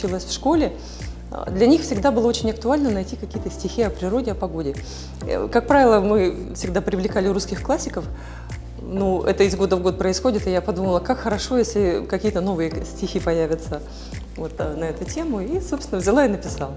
училась в школе, для них всегда было очень актуально найти какие-то стихи о природе, о погоде. Как правило, мы всегда привлекали русских классиков. Ну, это из года в год происходит, и я подумала, как хорошо, если какие-то новые стихи появятся вот, на эту тему. И, собственно, взяла и написала.